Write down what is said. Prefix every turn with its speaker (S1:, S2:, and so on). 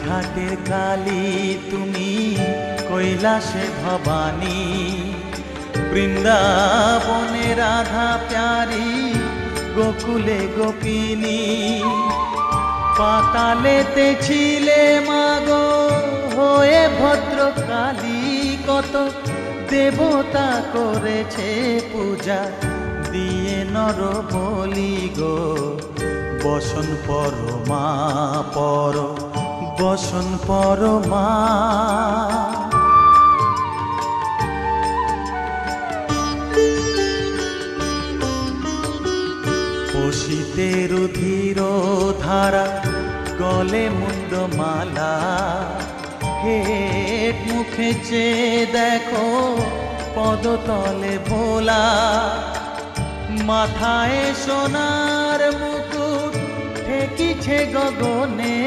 S1: ঘাটের কালী তুমি, কৈলাসে ভবানী, বৃন্দাবনে রাধা প্যারি, গোকুলে গোপিনী। পাতালেতে ছিলে মাগো হয়ে ভদ্রকালী, কত দেবতা করেছে পূজা দিয়ে নর বলি গো। বসন পরমা পর, বসন পরমা। পশিতে রুধির ধারা, গলে মুন্ডমালা, হেট মুখে চেয়ে দেখো পদতলে ভোলা। মাথায় সোনার মুকুট ঠেকিছে গগনে,